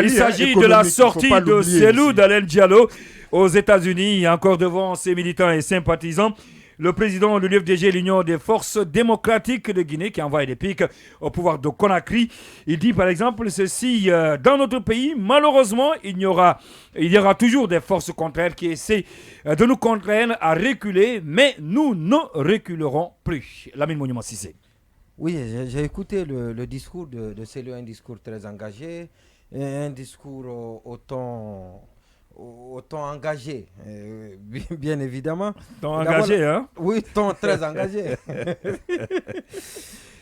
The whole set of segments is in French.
Il s'agit de la sortie de Cellou Dalein Diallo aux États-Unis, encore devant ses militants et sympathisants. Le président de l'UFDG, l'Union des forces démocratiques de Guinée, qui envoie des pics au pouvoir de Conakry, il dit par exemple ceci, dans notre pays, malheureusement, il y aura toujours des forces contraires qui essaient de nous contraindre à reculer, mais nous ne reculerons plus. Lamine Monument Sissé. Oui, j'ai écouté le discours de Cellou, un discours très engagé, et un discours au ton engagé, bien évidemment. Ton engagé, hein? Oui, ton très engagé.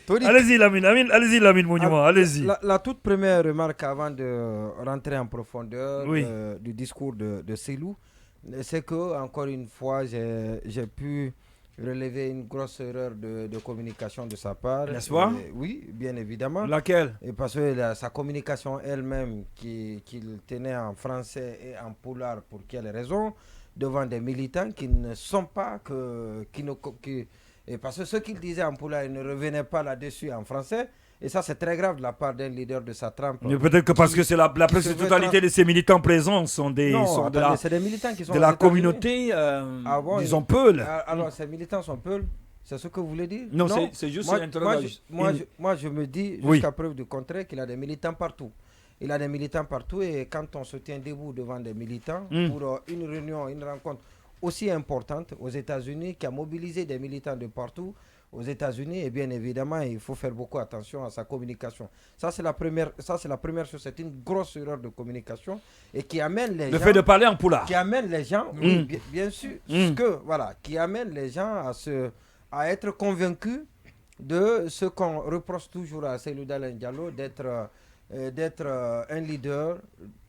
Allez-y, Lamine Monument, allez-y. La toute première remarque avant de rentrer en profondeur oui. Du discours de Cellou, c'est que, encore une fois, j'ai pu relever une grosse erreur de communication de sa part. N'est-ce pas? Oui, bien évidemment. Laquelle? Et parce que sa communication elle-même, qu'il tenait en français et en poulard, pour quelle raison, devant des militants qui ne sont pas et parce que ce qu'il disait en poulard, il ne revenait pas là-dessus en français. Et ça, c'est très grave de la part d'un leader de sa trempe. Mais peut-être que parce que c'est la presque totalité de ces militants présents sont des militants qui sont de la communauté, disons Peul. Alors, ces militants sont Peul. C'est ce que vous voulez dire? Non, c'est juste une interrogation. Moi, je me dis, jusqu'à preuve du contraire, qu'il a des militants partout. Il a des militants partout et quand on se tient debout devant des militants pour une réunion, une rencontre aussi importante aux États-Unis qui a mobilisé des militants de partout, aux États-Unis, et bien évidemment, il faut faire beaucoup attention à sa communication. Ça, c'est la première chose. C'est une grosse erreur de communication et qui amène les gens... Le fait de parler en poulard. Qui amène les gens, oui, bien sûr, qui amène les gens à être convaincus de ce qu'on reproche toujours à Cellou Dalein Diallo, d'être un leader,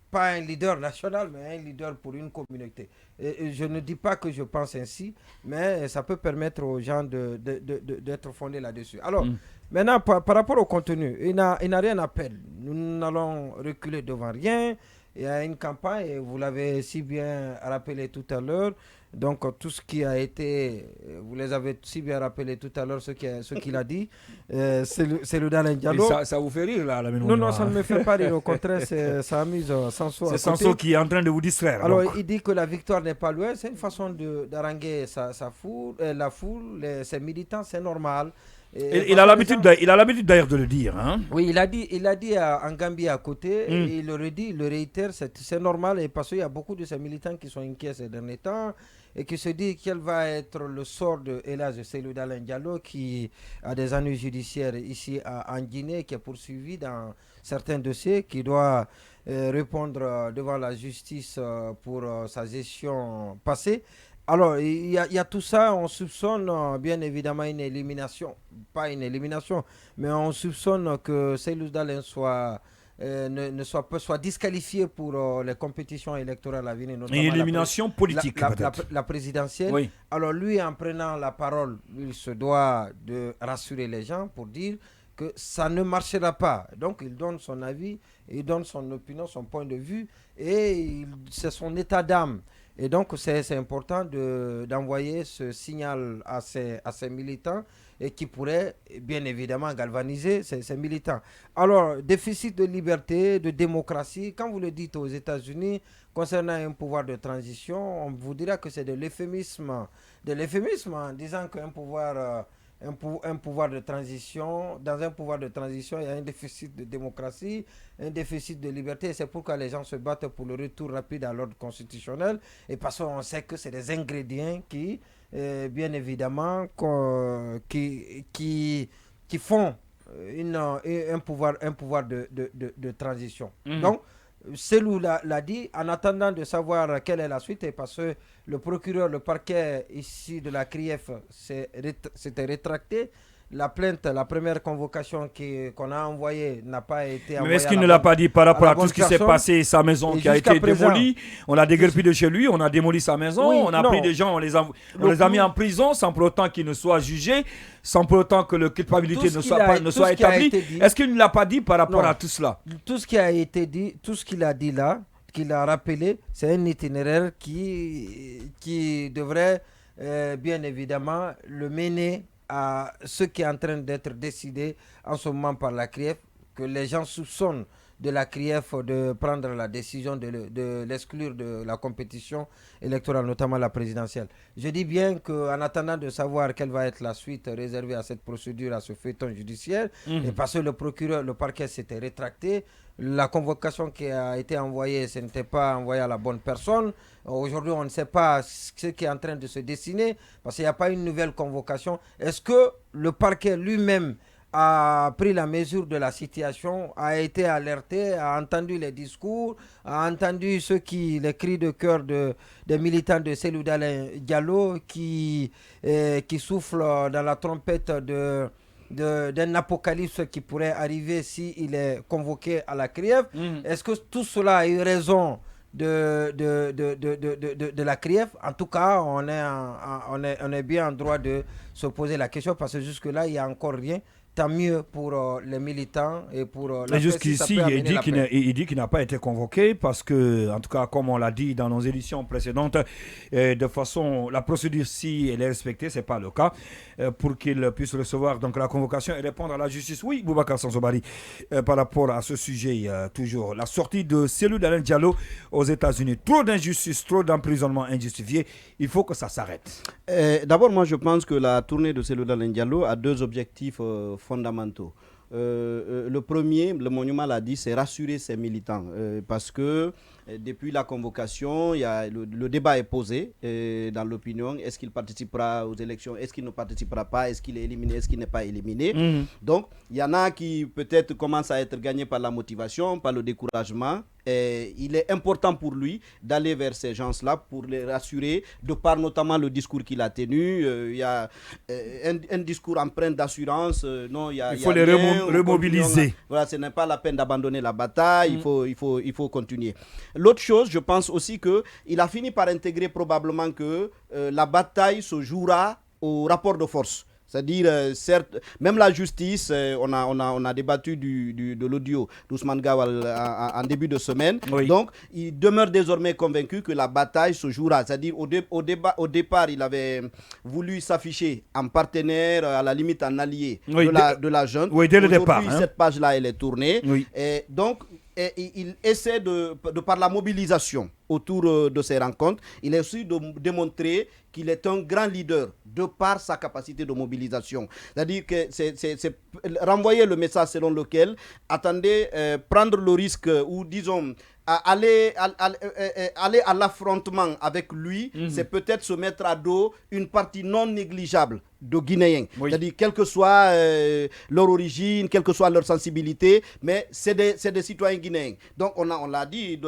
pas un leader national, mais un leader pour une communauté. Et je ne dis pas que je pense ainsi, mais ça peut permettre aux gens d'être fondés là-dessus. Alors, maintenant, par rapport au contenu, il n'a rien à perdre. Nous n'allons reculer devant rien. Il y a une campagne, et vous l'avez si bien rappelé tout à l'heure. Donc, tout ce qui a été, vous les avez si bien rappelé tout à l'heure, ce qu'il a dit, c'est le Dalein Diallo. Ça vous fait rire, là, la Non, ça ne me fait pas rire. Au contraire, ça amuse Sanso. C'est Sanso qui est en train de vous distraire. Alors, il dit que la victoire n'est pas loin. C'est une façon d'haranguer sa foule, la foule, ses militants, c'est normal. Il a l'habitude d'ailleurs de le dire. Hein? Oui, il a dit en Gambie à côté, et il le redit, il le réitère, c'est normal, et parce qu'il y a beaucoup de ces militants qui sont inquiets ces derniers temps, et qui se disent quel va être le sort de Elhadji Cellou Dalein Diallo, qui a des ennuis judiciaires ici en Guinée, qui est poursuivi dans certains dossiers, qui doit répondre devant la justice pour sa gestion passée. Alors, il y a tout ça, on soupçonne bien évidemment une élimination, pas une élimination, mais on soupçonne que Cellou Dalein soit disqualifié pour les compétitions électorales à venir. Une élimination politique, peut-être. La présidentielle. Oui. Alors lui, en prenant la parole, il se doit de rassurer les gens pour dire que ça ne marchera pas. Donc il donne son avis, il donne son opinion, son point de vue, et c'est son état d'âme. Et donc, c'est important d'envoyer ce signal à ces militants et qui pourrait, bien évidemment, galvaniser ces militants. Alors, déficit de liberté, de démocratie, quand vous le dites aux États-Unis, concernant un pouvoir de transition, on vous dira que c'est de l'euphémisme en disant qu'un pouvoir... Un pouvoir de transition, dans un pouvoir de transition, il y a un déficit de démocratie, un déficit de liberté, et c'est pourquoi les gens se battent pour le retour rapide à l'ordre constitutionnel, et parce qu'on sait que c'est des ingrédients qui, bien évidemment, qui font un pouvoir de transition. Donc, Cellou l'a dit, en attendant de savoir quelle est la suite, et parce que le procureur, le parquet ici de la CRIEF s'était rétracté, la plainte, la première convocation qu'on a envoyée n'a pas été envoyée. Mais est-ce qu'il ne l'a pas dit par rapport à tout ce qui s'est passé, sa maison qui a été démolie? On a déguerpi de chez lui, on a démoli sa maison, on a pris des gens, on les a mis en prison sans pour autant qu'ils ne soient jugés, sans pour autant que la culpabilité ne soit établie. Est-ce qu'il ne l'a pas dit par rapport à tout cela? Tout ce qui a été dit, tout ce qu'il a dit là, qu'il a rappelé, c'est un itinéraire qui devrait bien évidemment le mener à ce qui est en train d'être décidé en ce moment par la CRIEF, que les gens soupçonnent de la CRIEF de prendre la décision de l'exclure de la compétition électorale, notamment la présidentielle. Je dis bien qu'en attendant de savoir quelle va être la suite réservée à cette procédure, à ce feuilleton judiciaire, et parce que le parquet s'était rétracté, la convocation qui a été envoyée, ce n'était pas envoyé à la bonne personne. Aujourd'hui, on ne sait pas ce qui est en train de se dessiner parce qu'il n'y a pas une nouvelle convocation. Est-ce que le parquet lui-même a pris la mesure de la situation, a été alerté, a entendu les discours, a entendu les cris de cœur des militants de Cellou Dalein Diallo qui soufflent dans la trompette d'un apocalypse qui pourrait arriver s'il est convoqué à la CRIEF. Est-ce que tout cela a eu raison de la CRIEF? En tout cas, on est bien en droit de se poser la question parce que jusque-là, il n'y a encore rien. Tant mieux pour les militants et pour la jusqu'ici, il dit qu'il n'a pas été convoqué parce que, en tout cas, comme on l'a dit dans nos éditions précédentes, de façon, la procédure, si elle est respectée, ce n'est pas le cas, pour qu'il puisse recevoir donc, la convocation et répondre à la justice. Oui, Boubacar Sansobari, par rapport à ce sujet, toujours, la sortie de Cellou Dalein Diallo aux États-Unis, trop d'injustice, trop d'emprisonnement injustifié, il faut que ça s'arrête. D'abord, moi, je pense que la tournée de Cellou Dalein Diallo a deux objectifs fondamentaux. Le premier, le monument l'a dit, c'est rassurer ses militants parce que depuis la convocation, le débat est posé dans l'opinion. Est-ce qu'il participera aux élections? Est-ce qu'il ne participera pas? Est-ce qu'il est éliminé? Est-ce qu'il n'est pas éliminé? Donc, il y en a qui peut-être commencent à être gagnés par la motivation, par le découragement. Et il est important pour lui d'aller vers ces gens-là pour les rassurer, de par notamment le discours qu'il a tenu. Il y a un discours empreint d'assurance. Il faut les remobiliser. Voilà, ce n'est pas la peine d'abandonner la bataille. Il faut continuer. L'autre chose, je pense aussi qu'il a fini par intégrer probablement que la bataille se jouera au rapport de force. C'est-à-dire, certes, même la justice, on a débattu de l'audio d'Ousmane Gawal en début de semaine. Oui. Donc, il demeure désormais convaincu que la bataille se jouera. C'est-à-dire, au départ, il avait voulu s'afficher en partenaire, à la limite en allié de la junte. Oui, dès le départ. Cette page-là, elle est tournée. Oui. Et donc, il essaie de par la mobilisation autour de ces rencontres, il essaie de démontrer qu'il est un grand leader de par sa capacité de mobilisation. C'est-à-dire que c'est renvoyer le message selon lequel, attendez, prendre le risque ou disons aller à l'affrontement avec lui, c'est peut-être se mettre à dos une partie non négligeable de Guinéens. Oui. C'est-à-dire, quelle que soit leur origine, quelle que soit leur sensibilité, mais c'est des citoyens guinéens. Donc, on l'a dit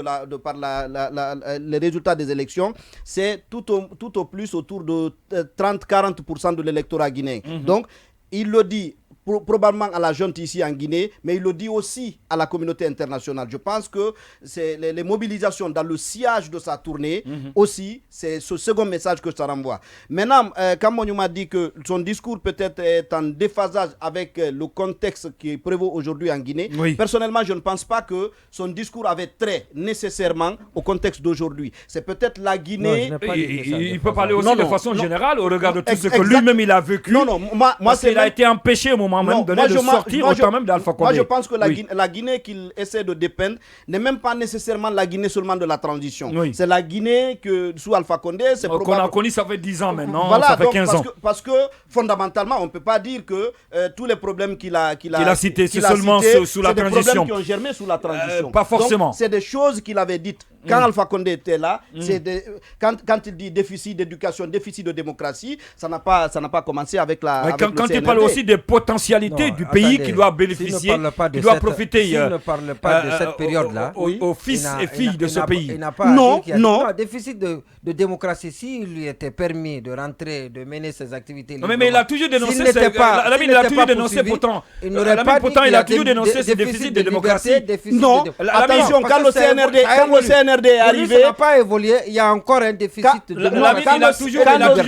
par les résultats des élections, c'est tout au plus autour de 30-40% de l'électorat guinéen. Donc, il le dit probablement à la junte ici en Guinée, mais il le dit aussi à la communauté internationale. Je pense que c'est les mobilisations dans le sillage de sa tournée aussi, c'est ce second message que ça renvoie. Maintenant, quand Moniou m'a dit que son discours peut-être est en déphasage avec le contexte qui prévaut aujourd'hui en Guinée, personnellement, je ne pense pas que son discours avait trait nécessairement au contexte d'aujourd'hui. C'est peut-être la Guinée... Non, il peut parler aussi de façon générale au regard de tout ce que lui-même il a vécu. Non, moi il a été empêché au moment même donné de sortir autant même d'Alpha Condé. Moi, je pense que la Guinée qu'il essaie de dépeindre n'est même pas nécessairement la Guinée seulement de la transition. C'est la Guinée que sous Alpha Condé, c'est qu'on a connu, ça fait 10 ans maintenant, voilà, ça fait 15 ans. Parce que fondamentalement, on ne peut pas dire que tous les problèmes qu'il a cités, c'est seulement sous la transition. C'est des problèmes qui ont germé sous la transition. Pas forcément. Donc, c'est des choses qu'il avait dites quand Alpha Condé était là. Quand il dit déficit d'éducation, déficit de démocratie, ça n'a pas commencé avec la... Quand il parle aussi des potentialités du pays qui doit bénéficier, qui doit profiter... S'il ne parle pas de cette période-là... Aux fils et filles de ce pays. Il n'a pas non. Déficit de démocratie, s'il lui était permis de rentrer, de mener ses activités... Mais il a toujours dénoncé... Il a toujours dénoncé pourtant... Il a toujours dénoncé ce déficit de démocratie. Non, attention, quand le CNRD est arrivé... Ça n'a pas évolué, il y a encore un déficit de démocratie. Il a toujours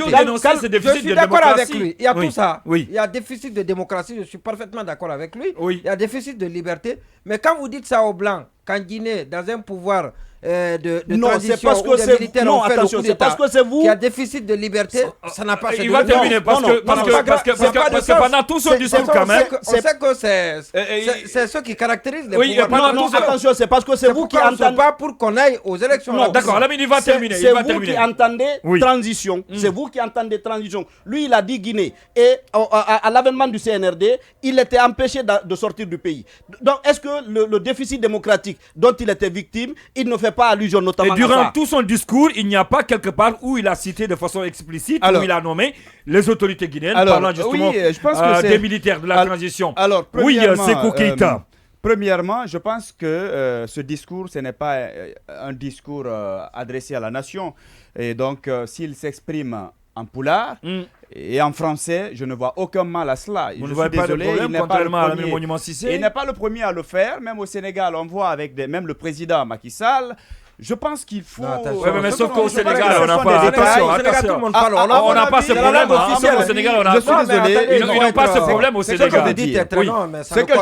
dénoncé ce déficit de démocratie. Je suis d'accord avec lui, il y a tout ça. Il y a déficit de démocratie, je suis parfaitement d'accord avec lui. Il y a déficit de liberté. Mais quand vous dites ça aux Blancs, qu'en Guinée, dans un pouvoir de non, transition c'est parce que où des militaires non, ont fait le attention, coup c'est d'État, parce que c'est vous qui a déficit de liberté, ça n'a pas Il va terminer parce que pendant tout son discours quand même. On sait que c'est ce qui caractérise les Oui, pouvoirs. Non, attention, c'est parce que c'est vous qui entendez. Pas pour qu'on aille aux élections. Non, d'accord, Lamine, il va terminer. C'est vous qui entendez transition. C'est vous qui entendez transition. Lui, il a dit Guinée. Et à l'avènement du CNRD, il était empêché de sortir du pays. Donc, est-ce que le déficit démocratique dont il était victime, il ne fait pas allusion notamment à ça? Et durant tout son discours, il n'y a pas quelque part où il a cité de façon explicite, où il a nommé les autorités guinéennes, parlant justement des militaires de la transition. Alors, oui, Sékou Keïta. Premièrement, je pense que ce discours, ce n'est pas un discours adressé à la nation. Et donc, s'il s'exprime en poulard et en français, je ne vois aucun mal à cela. Vous ne voyez pas de problème, contrairement à Lamine Monument Cissé. Il n'est pas le premier à le faire. Même au Sénégal, on voit avec même le président Macky Sall. Je pense qu'il faut. Mais sauf qu'au Sénégal, on n'a pas. Attention, on n'a pas ce problème. Au Sénégal, on n'a pas. Je suis désolé. Ils n'ont pas ce problème au Sénégal. Ce que je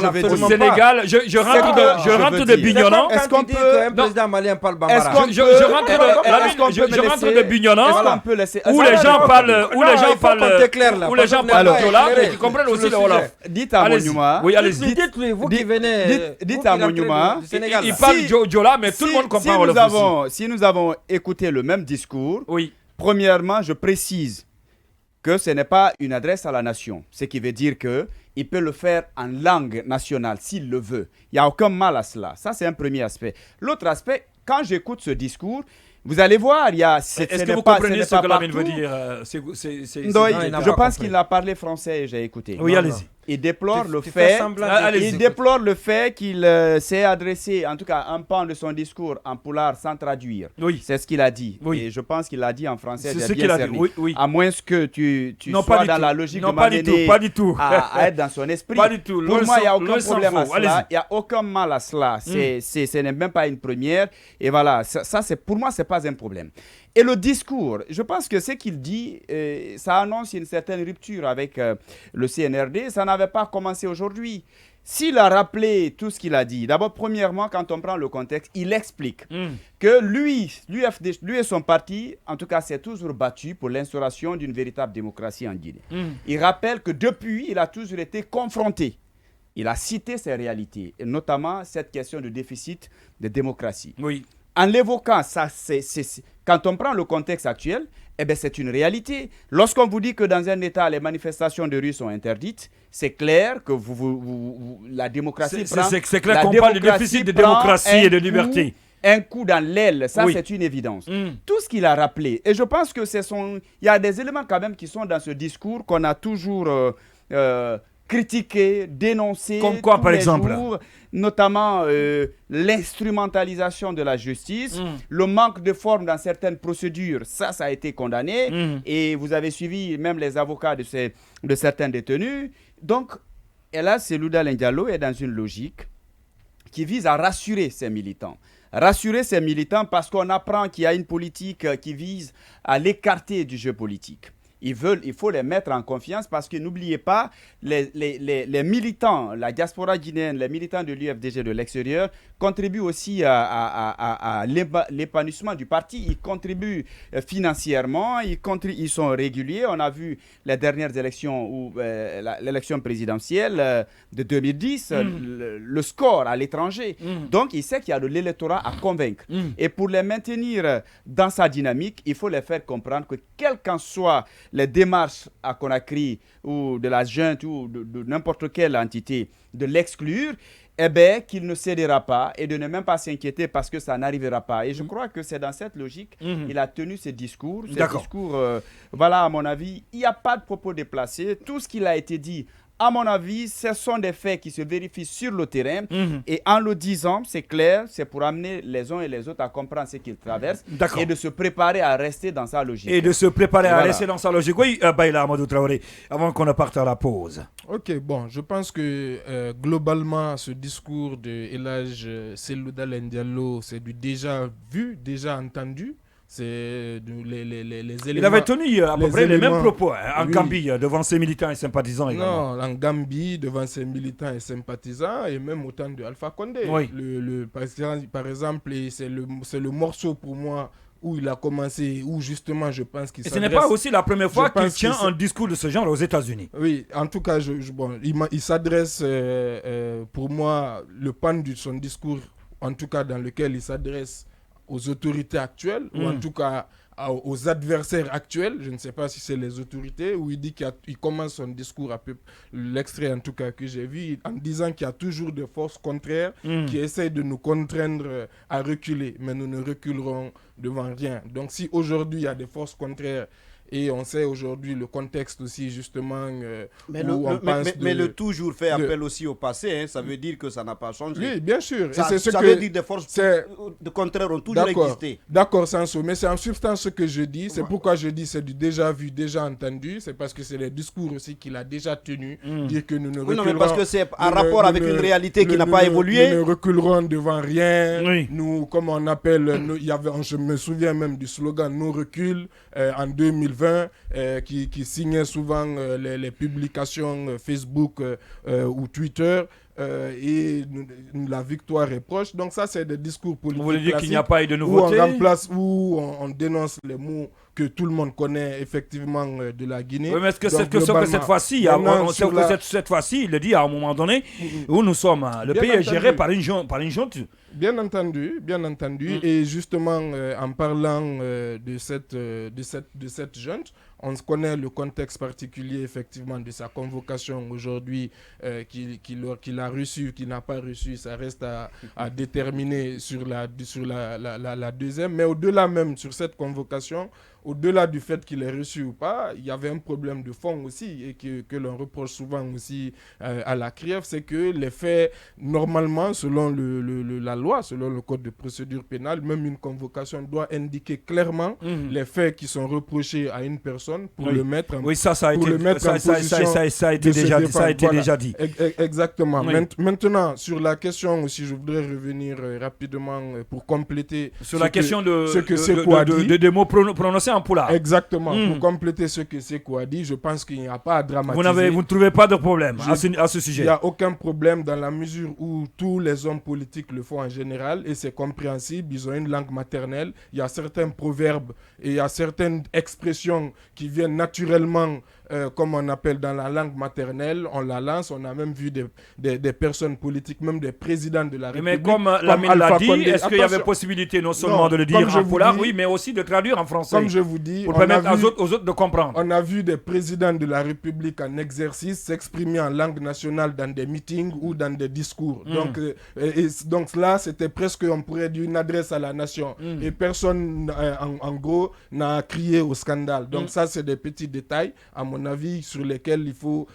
veux dire. Au Sénégal, je rentre de Bignona. Est-ce qu'on peut un président malien parle bambara? Je rentre de Bignona où les gens parlent Jola et qui comprennent aussi le Wolof. Dites à Monuma. Oui, allez-y. Dites-lui, vous qui venez. Dites à Monuma. Il parle Jola, mais tout le monde comprend Wolof. Si nous avons écouté le même discours, premièrement, je précise que ce n'est pas une adresse à la nation. Ce qui veut dire qu'il peut le faire en langue nationale s'il le veut. Il n'y a aucun mal à cela. Ça, c'est un premier aspect. L'autre aspect, quand j'écoute ce discours, vous allez voir, il y a... Est-ce que vous comprenez ce que Lamine veut dire? Je pense qu'il a parlé français et j'ai écouté. Oui, allez-y. Il déplore le fait qu'il s'est adressé, en tout cas un pan de son discours en poulard sans traduire. Oui. C'est ce qu'il a dit. Oui. Et je pense qu'il l'a dit en français. C'est ce qu'il a dit. Oui. À moins que tu sois dans la logique de m'amener à être dans son esprit. Pas du tout. Pour moi, il n'y a aucun problème à cela. Il n'y a aucun mal à cela. Ce n'est même pas une première. Et voilà, ça pour moi, ce n'est pas un problème. Et le discours, je pense que ce qu'il dit, ça annonce une certaine rupture avec le CNRD. Ça n'avait pas commencé aujourd'hui. S'il a rappelé tout ce qu'il a dit, d'abord, premièrement, quand on prend le contexte, il explique que lui et son parti, en tout cas, s'est toujours battu pour l'instauration d'une véritable démocratie en Guinée. Il rappelle que depuis, il a toujours été confronté. Il a cité ces réalités, et notamment cette question de déficit de démocratie. Oui. En l'évoquant, quand on prend le contexte actuel, c'est une réalité. Lorsqu'on vous dit que dans un État, les manifestations de rue sont interdites, c'est clair que la démocratie prend... C'est clair qu'on parle de déficit de démocratie et de liberté. Un coup dans l'aile, ça c'est une évidence. Tout ce qu'il a rappelé, et je pense que il y a des éléments quand même qui sont dans ce discours qu'on a toujours critiqué, dénoncé. Comme quoi, par exemple? Notamment l'instrumentalisation de la justice, le manque de forme dans certaines procédures, ça a été condamné. Et vous avez suivi même les avocats de certains détenus. Donc, là, Selouda Diallo est dans une logique qui vise à rassurer ses militants. Rassurer ses militants parce qu'on apprend qu'il y a une politique qui vise à l'écarter du jeu politique. Il faut les mettre en confiance parce que n'oubliez pas, les militants, la diaspora guinéenne, les militants de l'UFDG de l'extérieur contribuent aussi à l'épanouissement du parti. Ils contribuent financièrement, ils sont réguliers. On a vu les dernières élections, l'élection présidentielle de 2010, le score à l'étranger. Donc, il sait qu'il y a de l'électorat à convaincre. Et pour les maintenir dans sa dynamique, il faut les faire comprendre que quel qu'en soit les démarches à Conakry ou de la junte ou de n'importe quelle entité de l'exclure, qu'il ne cédera pas et de ne même pas s'inquiéter parce que ça n'arrivera pas. Et je crois que c'est dans cette logique qu'il a tenu ce discours. Voilà, à mon avis, il n'y a pas de propos déplacés. Tout ce qu'il a été dit, à mon avis, ce sont des faits qui se vérifient sur le terrain. Et en le disant, c'est clair, c'est pour amener les uns et les autres à comprendre ce qu'ils traversent et de se préparer à rester dans sa logique. Oui, Baïla Amadou Traoré, avant qu'on ne parte à la pause. Ok, bon, je pense que globalement, ce discours de Elhadj Selouda Diallo, c'est du déjà vu, déjà entendu. les éléments. Il avait tenu à peu près les mêmes propos en oui. Gambie devant ses militants et sympathisants également. Non, en Gambie, devant ses militants et sympathisants, et même au temps de Alpha Condé. Oui. Par exemple, c'est le morceau pour moi où il a commencé, où justement je pense qu'il s'adresse... Et ce n'est pas aussi la première fois qu'il tient un discours de ce genre aux États-Unis. Oui, en tout cas, il s'adresse, pour moi, le pan de son discours, en tout cas dans lequel il s'adresse aux autorités actuelles, ou en tout cas aux adversaires actuels, je ne sais pas si c'est les autorités, où il dit qu'il commence son discours, l'extrait en tout cas que j'ai vu, en disant qu'il y a toujours des forces contraires qui essayent de nous contraindre à reculer, mais nous ne reculerons devant rien. Donc si aujourd'hui il y a des forces contraires, et on sait aujourd'hui le contexte aussi justement mais le toujours fait appel aussi au passé, hein, ça veut dire que ça n'a pas changé. Oui, bien sûr. Ça veut dire des forces de contraire ont toujours existé. D'accord, Sanso, mais c'est en substance ce que je dis. C'est pourquoi je dis c'est du déjà vu, déjà entendu. C'est parce que c'est les discours aussi qu'il a déjà tenus. Dire que nous ne reculerons... non, mais parce que c'est en rapport avec une réalité qui n'a pas évolué. Nous ne reculerons devant rien. Oui. Nous, comme on appelle, je me souviens même du slogan « Nous recul » en 2020. Qui signait souvent les publications Facebook ou Twitter et la victoire est proche. Donc ça, c'est des discours politiques. Vous voulez dire qu'il n'y a pas eu de nouveauté? Où on dénonce les mots que tout le monde connaît effectivement de la Guinée. Oui, mais est-ce que cette fois-ci, cette fois-ci, il le dit à un moment donné, où nous sommes, le pays est géré par une junte. Bien entendu. Et justement, en parlant de cette junte, on connaît le contexte particulier effectivement de sa convocation aujourd'hui qu'il a reçu, qu'il n'a pas reçu. Ça reste à déterminer sur la deuxième. Mais au-delà même sur cette convocation, au-delà du fait qu'il est reçu ou pas, il y avait un problème de fond aussi et que l'on reproche souvent aussi à la CRIEF, c'est que les faits, normalement, selon la loi, selon le code de procédure pénale, même une convocation doit indiquer clairement les faits qui sont reprochés à une personne pour le mettre en position. Ça a été déjà dit. Exactement. Oui. Maintenant, sur la question aussi, je voudrais revenir rapidement pour compléter sur la question de mots prononcés en poula. Exactement. Pour compléter ce que Sekou a dit, je pense qu'il n'y a pas à dramatiser. Vous ne trouvez pas de problème à ce sujet? Il n'y a aucun problème dans la mesure où tous les hommes politiques le font en général et c'est compréhensible. Ils ont une langue maternelle. Il y a certains proverbes et il y a certaines expressions qui viennent naturellement, comme on appelle dans la langue maternelle. On la lance. On a même vu des personnes politiques, même des présidents de la République. Mais comme Lamine l'a dit, est-ce qu'il y avait possibilité non seulement de le dire en poula, mais aussi de traduire en français? Comme je vous dis, pour permettre aux autres de comprendre. On a vu des présidents de la République en exercice s'exprimer en langue nationale dans des meetings ou dans des discours. Donc là, c'était presque, on pourrait dire, une adresse à la nation. Et personne, en gros, n'a crié au scandale. Donc ça, c'est des petits détails, à mon avis, sur lesquels il faut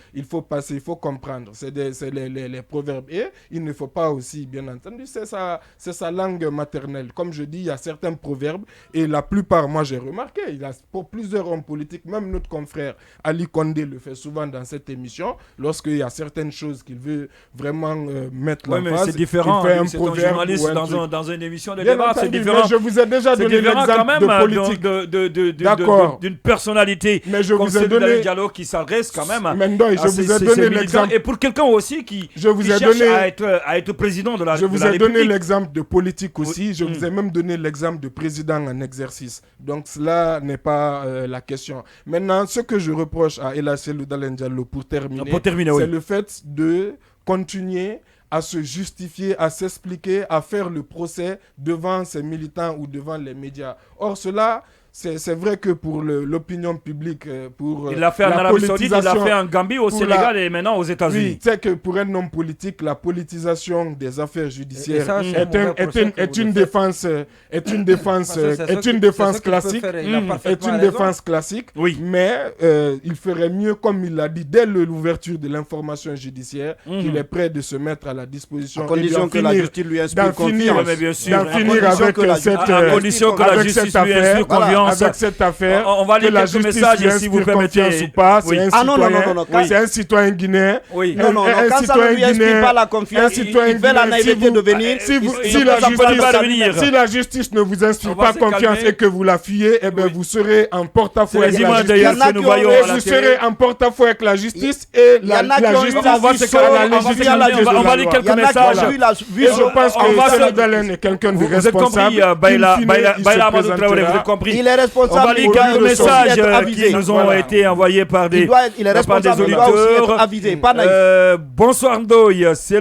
passer, il faut comprendre. C'est les proverbes. Et il ne faut pas aussi, bien entendu, c'est sa langue maternelle. Comme je dis, il y a certains proverbes et la plupart, moi j'ai remarqué, il y a pour plusieurs hommes politiques, même notre confrère Ali Condé le fait souvent dans cette émission, lorsqu'il y a certaines choses qu'il veut vraiment mettre l'emphase. Mais c'est différent, il fait un c'est proverbe un journaliste dans une émission de bien débat, entendu, c'est différent. Mais je vous ai déjà donné l'exemple de politique. D'une personnalité comme celle de Lamine Diallo qui s'adresse quand même je vous ai donné l'exemple. Et pour quelqu'un aussi qui cherche à être président de la République. Je vous ai donné l'exemple de politique aussi, je vous ai même donné l'exemple de président en exercice. Donc cela n'est pas la question. Maintenant, ce que je reproche à El Hasselou Dalein Diallo pour terminer, c'est le fait de continuer à se justifier, à s'expliquer, à faire le procès devant ses militants ou devant les médias. Or, cela... C'est vrai que pour l'opinion publique, pour il l'a fait en Arabie Saoudite, il l'a fait en Gambie, au Sénégal et maintenant aux États-Unis. Oui, c'est que pour un homme politique, la politisation des affaires judiciaires est une défense classique. Est une défense classique. Oui. Mais il ferait mieux, comme il l'a dit, dès l'ouverture de l'information judiciaire, qu'il est prêt de se mettre à la disposition. À condition que la justice lui inspire confiance. D'en finir avec cette lui inspire confiance. confiance. avec cette affaire. On va lire quelques messages si vous permettez. Ou pas, Oui. c'est un citoyen, c'est un citoyen guinéen. Oui. Non, quand ça ne lui inspire pas la confiance, il fait la naïveté de venir. Si la justice ne vous inspire pas confiance et que vous la fuyez, eh bien vous serez en porte-à-faux avec la justice. Vous serez en porte-à-faux avec la justice et la justice sera la légitimité de la loi. On va lire quelques messages. Et je pense que Seydou Dalein est quelqu'un de responsable. Vous avez compris. Il est responsable. On va lire quelques messages qui nous ont été envoyés par des auditeurs. Il est responsable, il doit aussi être avisé, pas naïf. Bonsoir Ndoye, c'est